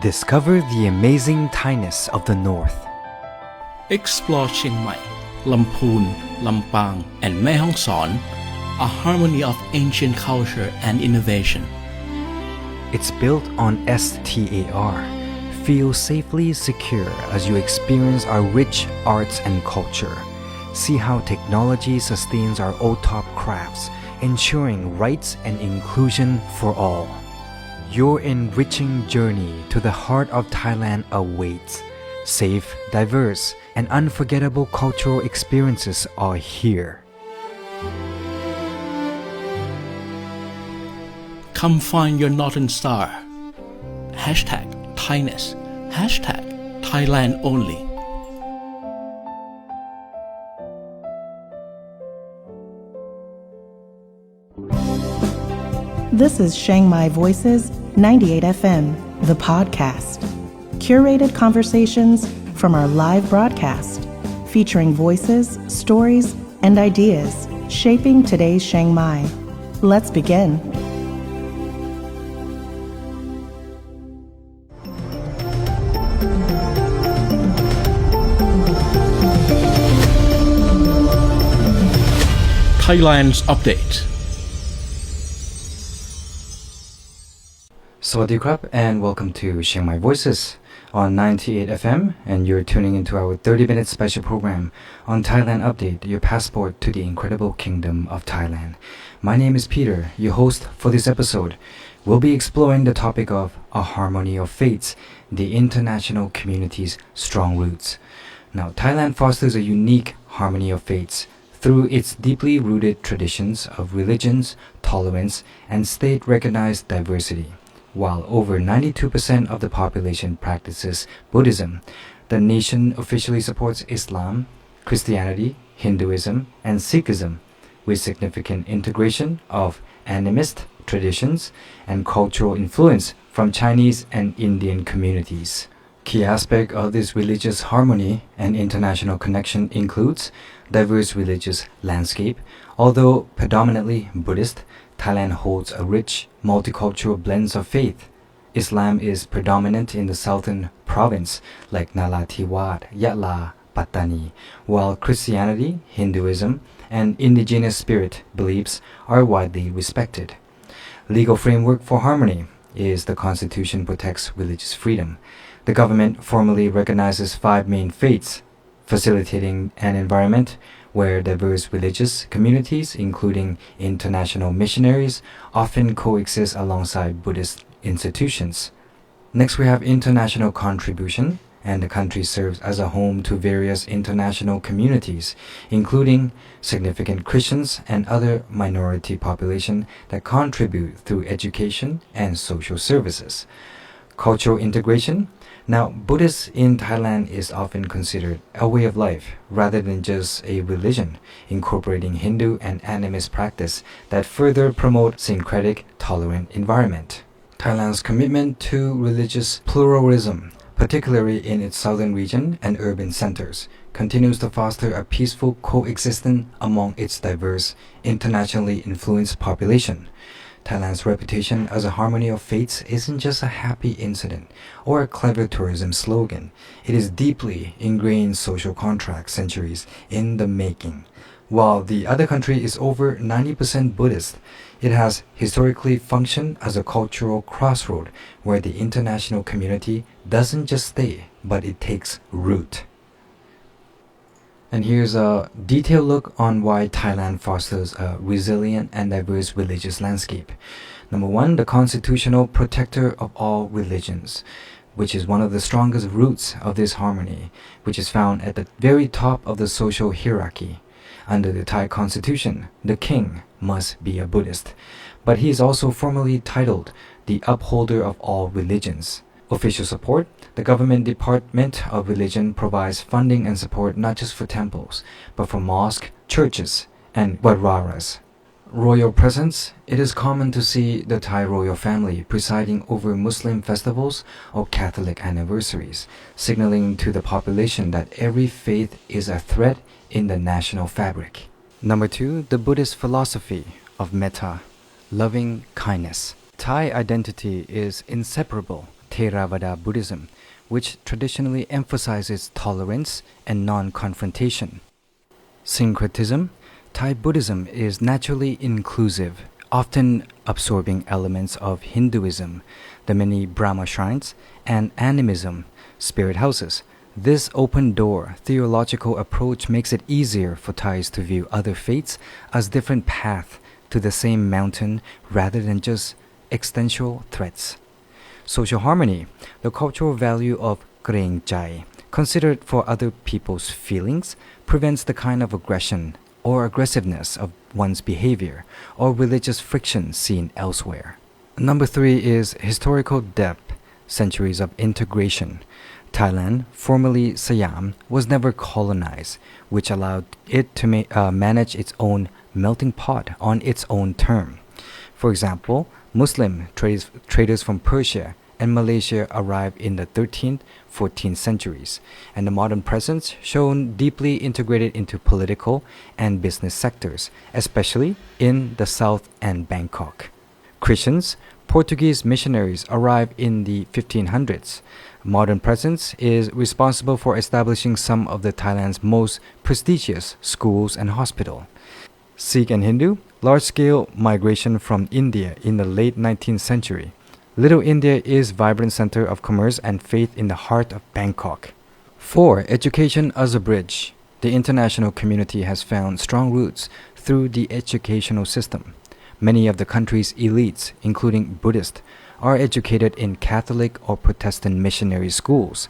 Discover the amazing Thainess of the North. Explore Chiang Mai, Lamphun, Lampang, and Mae Hong Son, a harmony of ancient culture and innovation. It's built on STAR. Feel safely secure as you experience our rich arts and culture. See how technology sustains our OTOP crafts, ensuring rights and inclusion for all. Your enriching journey to the heart of Thailand awaits. Safe, diverse, and unforgettable cultural experiences are here. Come find your Northern Star. Hashtag Thainess. Hashtag Thailand only. This is Chiang Mai Voices 98 FM, the podcast. Curated conversations from our live broadcast, featuring voices, stories, and ideas shaping today's Chiang Mai. Let's begin. Thailand's update. Sawadee krap and welcome to Chiang Mai Voices on 98 FM, and you're tuning into our 30-minute special program on Thailand Update, your passport to the incredible kingdom of Thailand. My name is Peter, your host for this episode. We'll be exploring the topic of a harmony of faiths, the international community's strong roots. Now, Thailand fosters a unique harmony of faiths through its deeply rooted traditions of religions, tolerance, and state-recognized diversity. While over 92% of the population practices Buddhism, the nation officially supports Islam, Christianity, Hinduism, and Sikhism, with significant integration of animist traditions and cultural influence from Chinese and Indian communities. Key aspect of this religious harmony and international connection includes diverse religious landscape. Although predominantly Buddhist, Thailand holds a rich multicultural blend of faith. Islam is predominant in the southern province like Nalathiwat, Yatla, Pattani, while Christianity, Hinduism, and indigenous spirit beliefs are widely respected. Legal framework for harmony is the Constitution protects religious freedom. The government formally recognizes 5 main faiths, facilitating an environment where diverse religious communities, including international missionaries, often coexist alongside Buddhist institutions. Next, we have international contribution, and the country serves as a home to various international communities, including significant Christians and other minority population that contribute through education and social services. Cultural integration. Now, Buddhism in Thailand is often considered a way of life rather than just a religion, incorporating Hindu and animist practice that further promote syncretic, tolerant environment. Thailand's commitment to religious pluralism, particularly in its southern region and urban centers, continues to foster a peaceful coexistence among its diverse, internationally influenced population. Thailand's reputation as a harmony of faiths isn't just a happy incident or a clever tourism slogan. It is deeply ingrained social contract centuries in the making. While the other country is over 90% Buddhist, it has historically functioned as a cultural crossroad where the international community doesn't just stay, but it takes root. And here's a detailed look on why Thailand fosters a resilient and diverse religious landscape. Number 1, the constitutional protector of all religions, which is one of the strongest roots of this harmony, which is found at the very top of the social hierarchy. Under the Thai constitution, the king must be a Buddhist, but he is also formally titled the upholder of all religions. Official support. The government Department of Religion provides funding and support not just for temples, but for mosques, churches, and gurdwaras. Royal presence. It is common to see the Thai royal family presiding over Muslim festivals or Catholic anniversaries, signaling to the population that every faith is a thread in the national fabric. Number 2, the Buddhist philosophy of metta, loving kindness. Thai identity is inseparable Theravada Buddhism, which traditionally emphasizes tolerance and non-confrontation. Syncretism. Thai Buddhism is naturally inclusive, often absorbing elements of Hinduism, the many Brahma shrines, and animism, spirit houses. This open-door theological approach makes it easier for Thais to view other faiths as different paths to the same mountain rather than just existential threats. Social harmony. The cultural value of Kreng Chai, considered for other people's feelings, prevents the kind of aggression or aggressiveness of one's behavior or religious friction seen elsewhere. Number 3 is historical depth, centuries of integration. Thailand, formerly Siam, was never colonized, which allowed it to manage its own melting pot on its own term. For example, Muslim traders from Persia and Malaysia arrived in the 13th, 14th centuries, and the modern presence shown deeply integrated into political and business sectors, especially in the South and Bangkok. Christians, Portuguese missionaries arrived in the 1500s. Modern presence is responsible for establishing some of the Thailand's most prestigious schools and hospitals. Sikh and Hindu, large-scale migration from India in the late 19th century. Little India is vibrant center of commerce and faith in the heart of Bangkok. 4. Education as a bridge. The international community has found strong roots through the educational system. Many of the country's elites, including Buddhists, are educated in Catholic or Protestant missionary schools.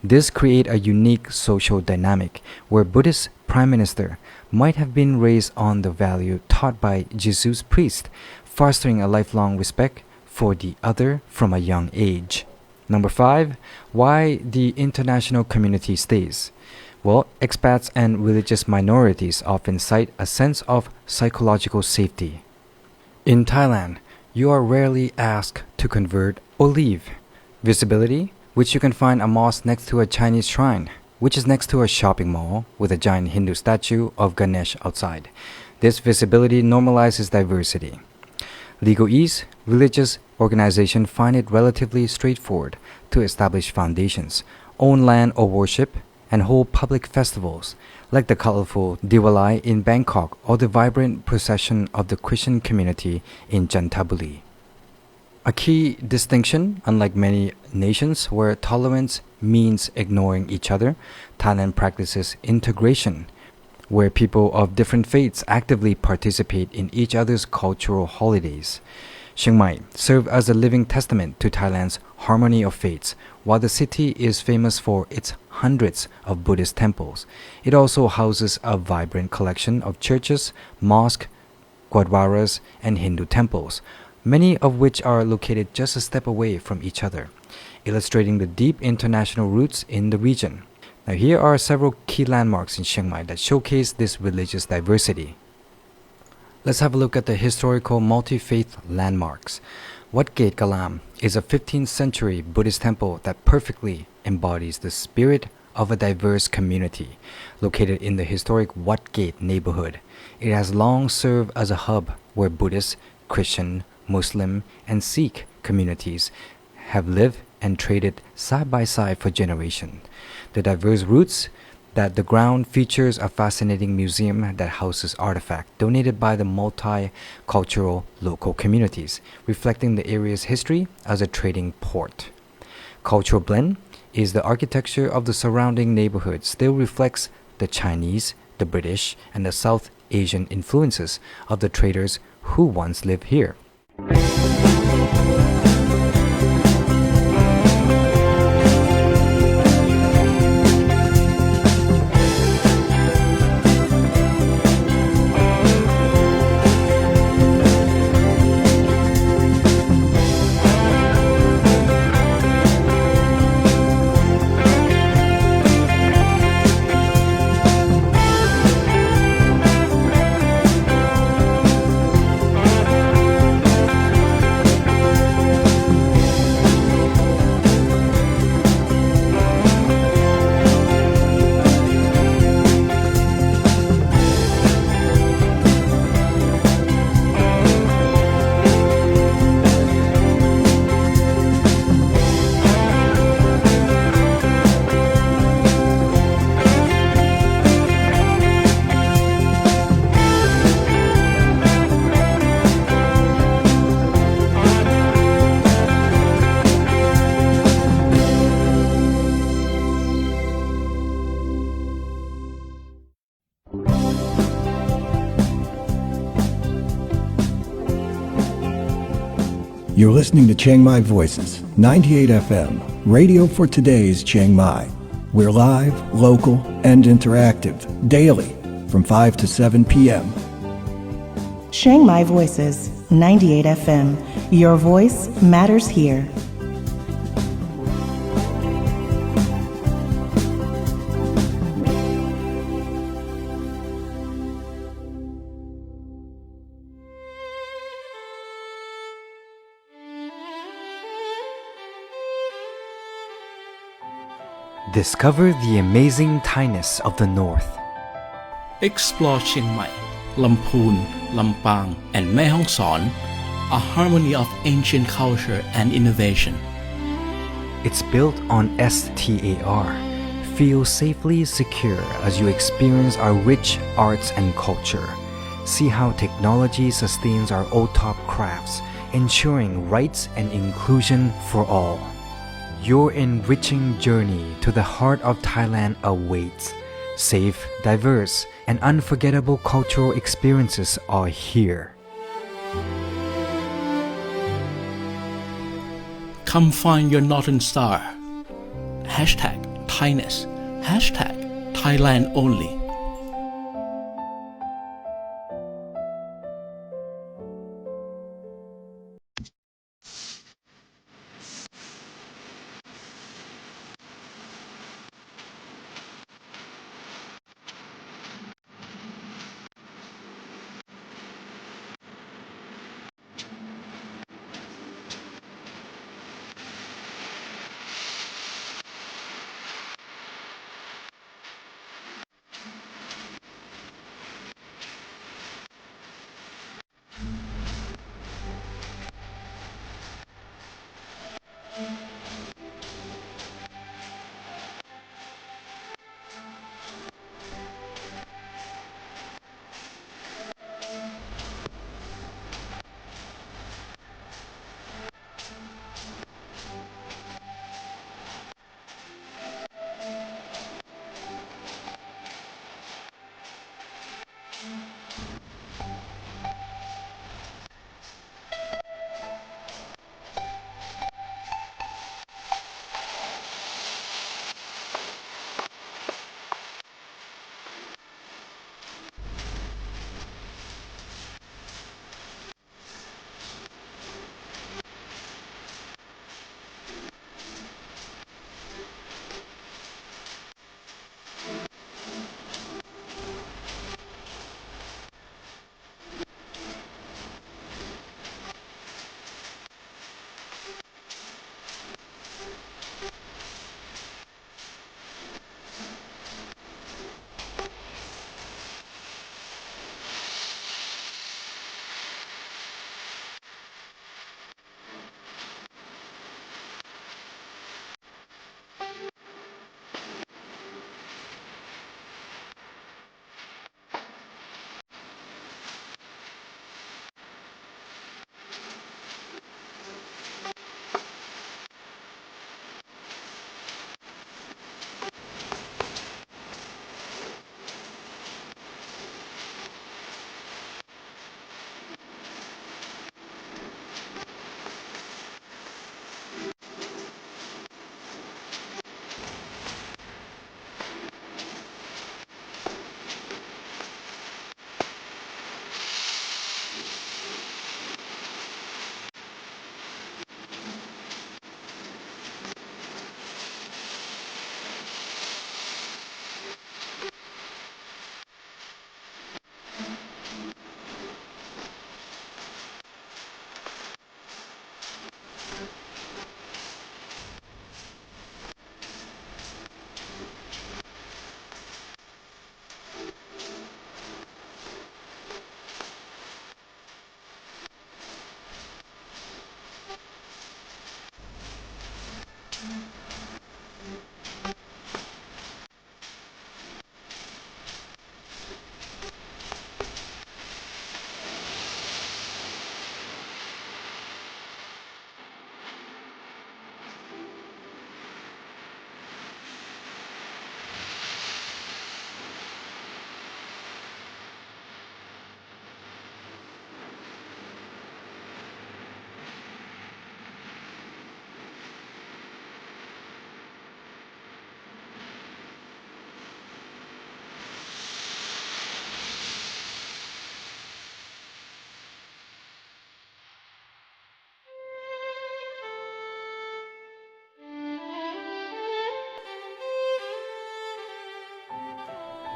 This creates a unique social dynamic where Buddhist prime minister might have been raised on the value taught by Jesus' priest, fostering a lifelong respect for the other from a young age. Number 5. Why the international community stays. Well, expats and religious minorities often cite a sense of psychological safety. In Thailand, you are rarely asked to convert or leave. Visibility, which you can find a mosque next to a Chinese shrine, which is next to a shopping mall with a giant Hindu statue of Ganesh outside. This visibility normalizes diversity. Legal ease, religious organizations find it relatively straightforward to establish foundations, own land or worship, and hold public festivals, like the colorful Diwali in Bangkok or the vibrant procession of the Christian community in Chantaburi. A key distinction, unlike many nations where tolerance means ignoring each other, Thailand practices integration, where people of different faiths actively participate in each other's cultural holidays. Chiang Mai served as a living testament to Thailand's harmony of faiths. While the city is famous for its hundreds of Buddhist temples, it also houses a vibrant collection of churches, mosques, gurdwaras, and Hindu temples, many of which are located just a step away from each other, illustrating the deep international roots in the region. Now here are several key landmarks in Chiang Mai that showcase this religious diversity. Let's have a look at the historical multi-faith landmarks. Wat Gate Kalam is a 15th century Buddhist temple that perfectly embodies the spirit of a diverse community. Located in the historic Wat Gate neighborhood, it has long served as a hub where Buddhist, Christian, Muslim, and Sikh communities have lived and traded side by side for generations. The diverse roots that the ground features a fascinating museum that houses artifacts donated by the multicultural local communities, reflecting the area's history as a trading port. Cultural blend is the architecture of the surrounding neighborhood still reflects the Chinese, the British, and the South Asian influences of the traders who once lived here. You're listening to Chiang Mai Voices, 98 FM, radio for today's Chiang Mai. We're live, local, and interactive, daily, from 5 to 7 p.m. Chiang Mai Voices, 98 FM. Your voice matters here. Discover the amazing Thainess of the North. Explore Chiang Mai, Lamphun, Lampang, and Mae Hong Son, a harmony of ancient culture and innovation. It's built on STAR. Feel safely secure as you experience our rich arts and culture. See how technology sustains our old-top crafts, ensuring rights and inclusion for all. Your enriching journey to the heart of Thailand awaits. Safe, diverse, and unforgettable cultural experiences are here. Come find your Northern Star. Hashtag Thainess. Hashtag Thailand Only.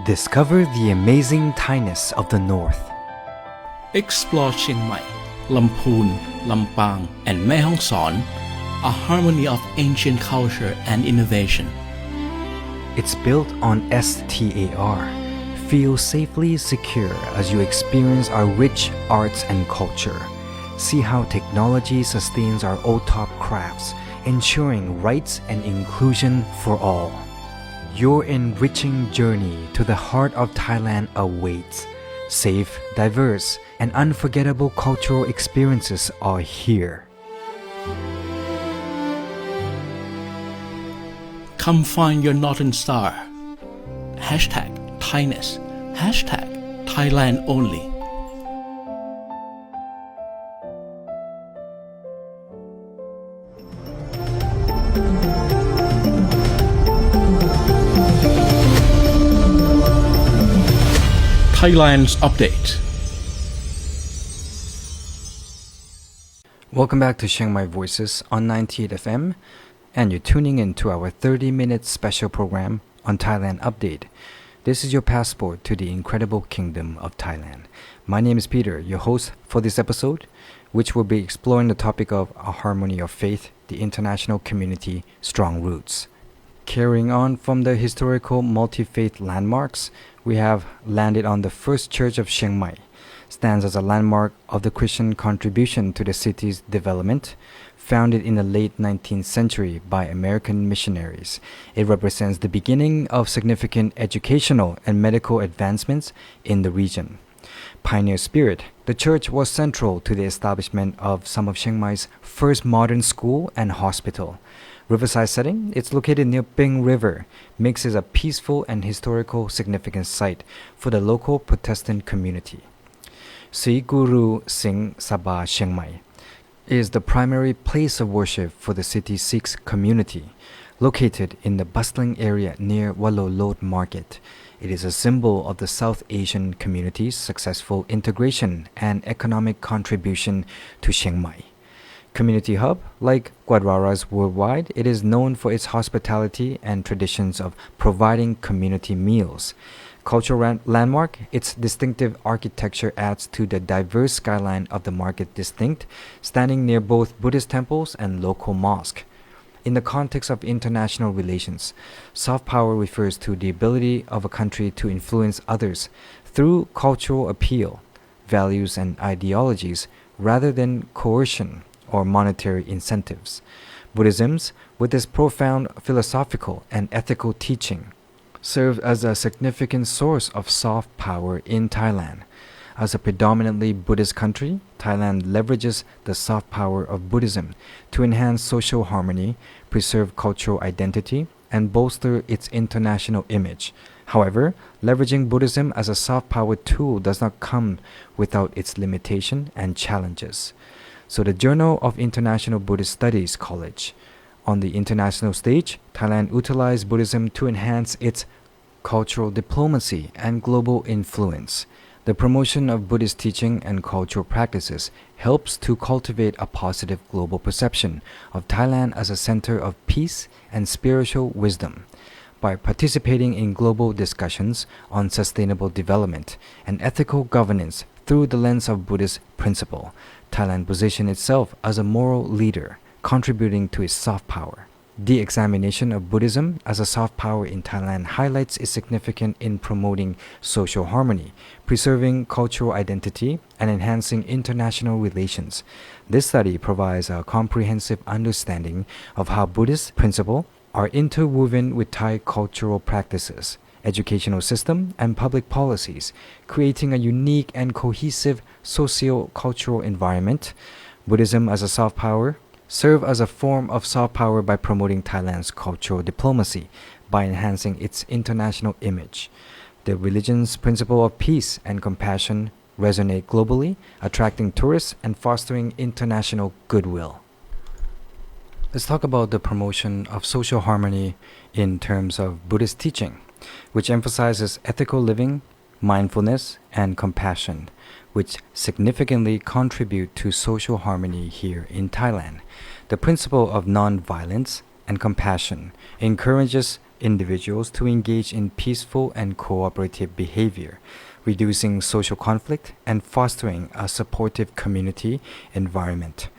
Discover the amazing Thainess of the North. Explore Chiang Mai, Lamphun, Lampang, and Mae Hong Son, a harmony of ancient culture and innovation. It's built on STAR. Feel safely secure as you experience our rich arts and culture. See how technology sustains our OTOP crafts, ensuring rights and inclusion for all. Your enriching journey to the heart of Thailand awaits. Safe, diverse, and unforgettable cultural experiences are here. Come find your Northern Star. Hashtag Thainess. Hashtag Thailand Only. Thailand's Update. Welcome back to Chiang Mai Voices on 98 FM, and you're tuning in to our 30-minute special program on Thailand Update. This is your passport to the incredible kingdom of Thailand. My name is Peter, your host for this episode, which will be exploring the topic of a harmony of faith, the international community, strong roots. Carrying on from the historical multi-faith landmarks, we have landed on the first church of Chiang Mai. Stands as a landmark of the Christian contribution to the city's development. Founded in the late 19th century by American missionaries, it represents the beginning of significant educational and medical advancements in the region. Pioneer spirit, the church was central to the establishment of some of Chiang Mai's first modern school and hospital. Riverside setting, it's located near Ping River, makes it a peaceful and historical significant site for the local Protestant community. Sri Guru Singh Sabha Chiang Mai is the primary place of worship for the city's Sikh community, located in the bustling area near Walolot Market. It is a symbol of the South Asian community's successful integration and economic contribution to Chiang Mai. Community hub, like Gwadwaras worldwide, it is known for its hospitality and traditions of providing community meals. Cultural landmark, its distinctive architecture adds to the diverse skyline of the market distinct, standing near both Buddhist temples and local mosque. In the context of international relations, soft power refers to the ability of a country to influence others through cultural appeal, values, and ideologies rather than coercion or monetary incentives. Buddhism's, with its profound philosophical and ethical teaching, served as a significant source of soft power in Thailand. As a predominantly Buddhist country, Thailand leverages the soft power of Buddhism to enhance social harmony, preserve cultural identity, and bolster its international image. However, leveraging Buddhism as a soft power tool does not come without its limitation and challenges. So the Journal of International Buddhist Studies College. On the international stage, Thailand utilized Buddhism to enhance its cultural diplomacy and global influence. The promotion of Buddhist teaching and cultural practices helps to cultivate a positive global perception of Thailand as a center of peace and spiritual wisdom. By participating in global discussions on sustainable development and ethical governance through the lens of Buddhist principle, Thailand positioned itself as a moral leader, contributing to its soft power. The examination of Buddhism as a soft power in Thailand highlights its significance in promoting social harmony, preserving cultural identity, and enhancing international relations. This study provides a comprehensive understanding of how Buddhist principles are interwoven with Thai cultural practices, educational system, and public policies, creating a unique and cohesive socio-cultural environment. Buddhism as a soft power serve as a form of soft power by promoting Thailand's cultural diplomacy by enhancing its international image. The religion's principle of peace and compassion resonate globally, attracting tourists and fostering international goodwill. Let's talk about the promotion of social harmony in terms of Buddhist teaching, which emphasizes ethical living, mindfulness, and compassion, which significantly contribute to social harmony here in Thailand. The principle of non-violence and compassion encourages individuals to engage in peaceful and cooperative behavior, reducing social conflict and fostering a supportive community environment.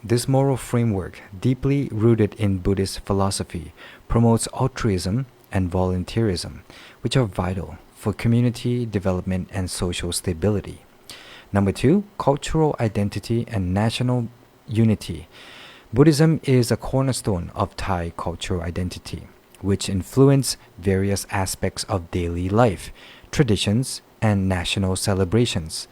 This moral framework, deeply rooted in Buddhist philosophy, promotes altruism and volunteerism, which are vital for community development and social stability. Number 2, cultural identity and national unity. Buddhism is a cornerstone of Thai cultural identity, which influence various aspects of daily life, traditions, and national celebrations.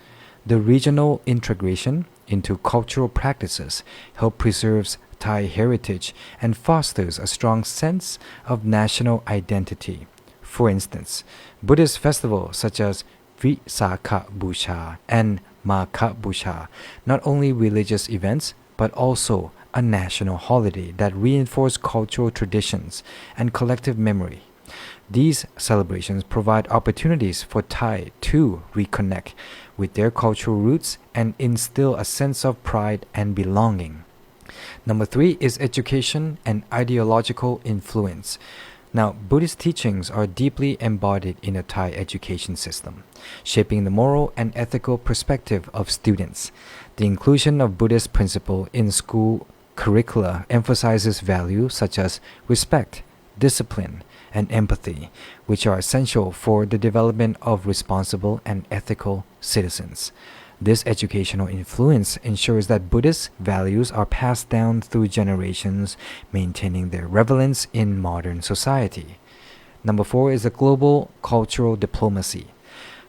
The regional integration into cultural practices help preserve Thai heritage and fosters a strong sense of national identity. For instance, Buddhist festivals such as Visakha Busha and Makha Busha, not only religious events but also a national holiday that reinforce cultural traditions and collective memory. These celebrations provide opportunities for Thai to reconnect with their cultural roots and instill a sense of pride and belonging. Number 3 is education and ideological influence. Now, Buddhist teachings are deeply embodied in the Thai education system, shaping the moral and ethical perspective of students. The inclusion of Buddhist principles in school curricula emphasizes values such as respect, discipline, and empathy, which are essential for the development of responsible and ethical citizens. This educational influence ensures that Buddhist values are passed down through generations, maintaining their relevance in modern society. Number 4 is the global cultural diplomacy.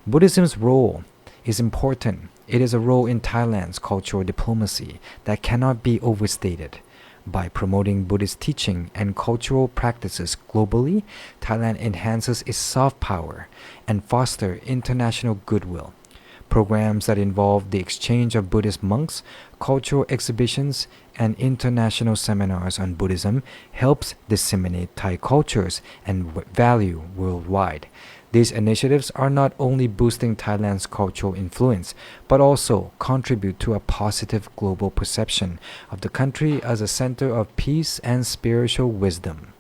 Buddhism's role is important. It is a role in Thailand's cultural diplomacy that cannot be overstated. By promoting Buddhist teaching and cultural practices globally, Thailand enhances its soft power and fosters international goodwill. Programs that involve the exchange of Buddhist monks, cultural exhibitions, and international seminars on Buddhism helps disseminate Thai cultures and value worldwide. These initiatives are not only boosting Thailand's cultural influence, but also contribute to a positive global perception of the country as a center of peace and spiritual wisdom.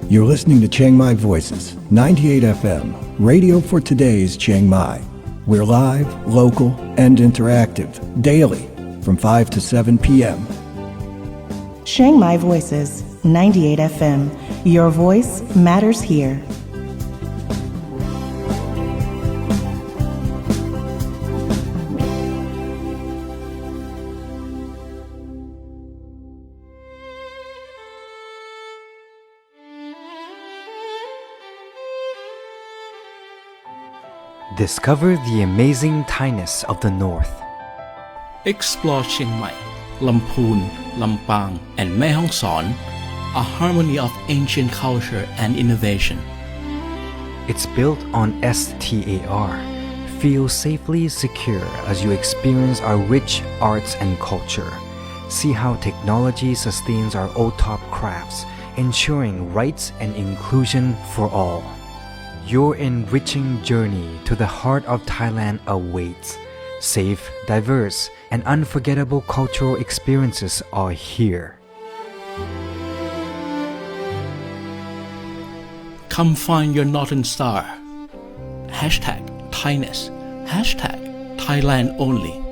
You're listening to Chiang Mai Voices, 98 FM, radio for today's Chiang Mai. We're live, local, and interactive, daily, from 5 to 7 p.m. Chiang Mai Voices, 98 FM. Your voice matters here. Discover the amazing Thainess of the North. Explore Chiang Mai, Lamphun, Lampang, and Mae Hong Son, a harmony of ancient culture and innovation. It's built on STAR. Feel safely secure as you experience our rich arts and culture. See how technology sustains our old-top crafts, ensuring rights and inclusion for all. Your enriching journey to the heart of Thailand awaits. Safe, diverse, and unforgettable cultural experiences are here. Come find your northern star. Hashtag Thainess. Hashtag Thailand only.